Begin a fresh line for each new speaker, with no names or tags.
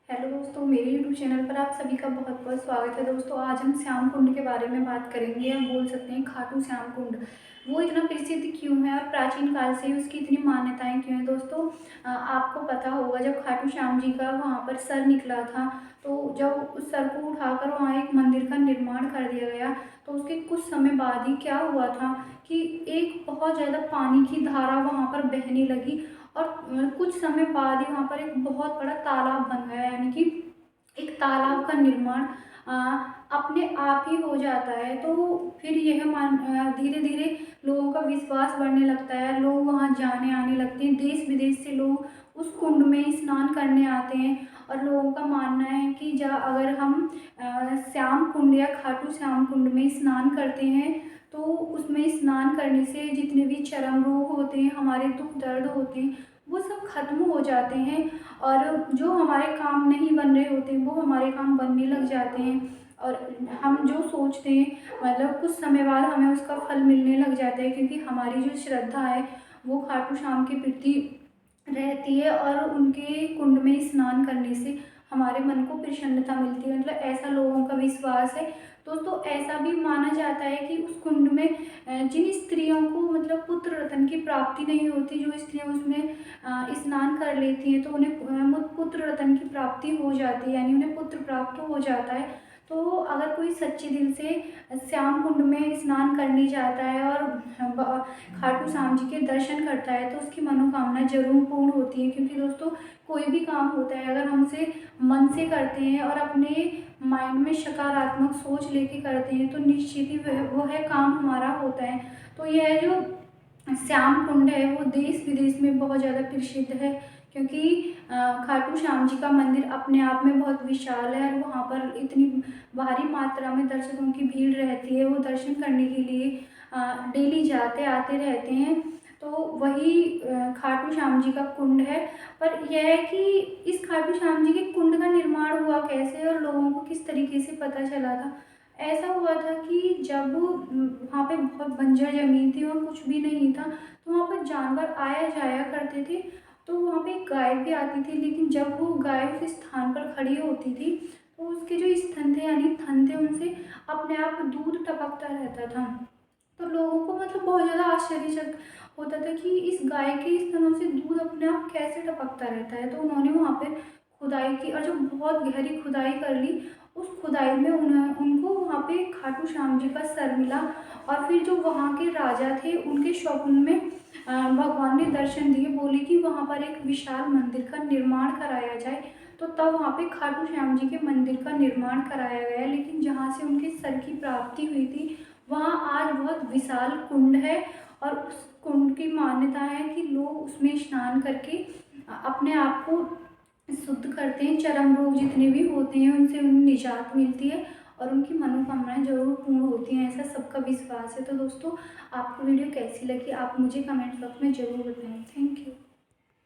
Hello दोस्तों, मेरे YouTube channel पर आप सभी का बहुत बहुत स्वागत है। दोस्तों, आज हम श्याम कुंड के बारे में बात करेंगे। हम बोल सकते हैं खाटू श्याम कुंड वो इतना प्रसिद्ध क्यों है और प्राचीन काल से ही उसकी इतनी मान्यताएं क्यों हैं। दोस्तों, आपको पता होगा जब खाटू श्याम जी का वहाँ पर सर निकला था, तो जब उस सर को उठाकर वहाँ एक मंदिर का निर्माण कर दिया गया, तो उसके कुछ समय बाद ही क्या हुआ था कि एक बहुत ज़्यादा पानी की धारा वहाँ पर बहने लगी और कुछ समय बाद ही वहाँ पर एक बहुत बड़ा तालाब बन गया। यानी कि एक तालाब का निर्माण अपने आप ही हो जाता है। तो फिर यह धीरे धीरे लोगों का विश्वास बढ़ने लगता है, लोग वहाँ जाने आने लगते हैं, देश विदेश से लोग उस कुंड में स्नान करने आते हैं। और लोगों का मानना है कि अगर हम श्याम कुंड या खाटू श्याम कुंड में स्नान करते हैं, तो उसमें स्नान करने से जितने भी चर्म रोग होते हैं, हमारे दुख दर्द होते हैं, वो सब खत्म हो जाते हैं। और जो हमारे काम नहीं बन रहे होते हैं वो हमारे काम बनने लग जाते हैं। और हम जो सोचते हैं, मतलब कुछ समय बाद हमें उसका फल मिलने लग जाता है, क्योंकि हमारी जो श्रद्धा है वो खाटू श्याम के प्रति रहती है। और उनके कुंड में स्नान करने से हमारे मन को प्रसन्नता मिलती है, मतलब ऐसा लोगों का विश्वास है। दोस्तों, ऐसा भी माना जाता है कि उस कुंड में जिन स्त्रियों को मतलब पुत्र रत्न की प्राप्ति नहीं होती, जो स्त्रियां उसमें स्नान कर लेती हैं, तो उन्हें पुत्र रत्न की प्राप्ति हो जाती है, यानी उन्हें पुत्र प्राप्त हो जाता है। तो अगर कोई सच्चे दिल से श्याम कुंड में स्नान करने जाता है और खाटू श्याम जी के दर्शन करता है, तो उसकी मनोकामना जरूर पूर्ण होती है। क्योंकि दोस्तों, कोई भी काम होता है अगर हम उसे मन से करते हैं और अपने माइंड में सकारात्मक सोच लेके करते हैं, तो निश्चित ही वह काम हमारा होता है। तो यह जो श्याम कुंड है वो देश विदेश में बहुत ज़्यादा प्रसिद्ध है, क्योंकि खाटू श्याम जी का मंदिर अपने आप में बहुत विशाल है। और वहाँ पर इतनी भारी मात्रा में दर्शकों की भीड़ रहती है, वो दर्शन करने के लिए डेली जाते आते रहते हैं। तो वही खाटू श्याम जी का कुंड है। पर यह है कि इस खाटू श्याम जी के कुंड का निर्माण हुआ कैसे और लोगों को किस तरीके से पता चला था। ऐसा हुआ था कि जब वहाँ पे बहुत बंजर ज़मीन थी और कुछ भी नहीं था, तो वहाँ पर जानवर आया जाया करते थे। तो वहाँ पे एक गाय भी आती थी, लेकिन जब वो गाय उस स्थान पर खड़ी होती थी, तो उसके जो स्तन थे यानी थन थे, उनसे अपने आप दूध टपकता रहता था। तो लोगों को मतलब बहुत ज़्यादा आश्चर्यचकित होता था कि इस गाय के स्तनों से दूध अपने आप कैसे टपकता रहता है। तो उन्होंने वहाँ पे खुदाई की, और जो बहुत गहरी खुदाई कर ली, उस खुदाई में उनको वहाँ पे खाटू श्याम जी का सर मिला। और फिर जो वहाँ के राजा थे, उनके स्वप्न में भगवान ने दर्शन दिए, बोले कि वहाँ पर एक विशाल मंदिर का निर्माण कराया जाए। तो तब वहाँ पे खाटू श्याम जी के मंदिर का निर्माण कराया गया। लेकिन जहाँ से उनके सर की प्राप्ति हुई थी, वहाँ आज बहुत विशाल कुंड है। और उस कुंड की मान्यता है कि लोग उसमें स्नान करके अपने आप को शुद्ध करते हैं, चर्म रोग जितने भी होते हैं उनसे उन्हें निजात मिलती है और उनकी मनोकामनाएं जरूर पूर्ण होती हैं, ऐसा सबका विश्वास है। तो दोस्तों, आपको वीडियो कैसी लगी आप मुझे कमेंट बॉक्स में ज़रूर बताएं। Thank you.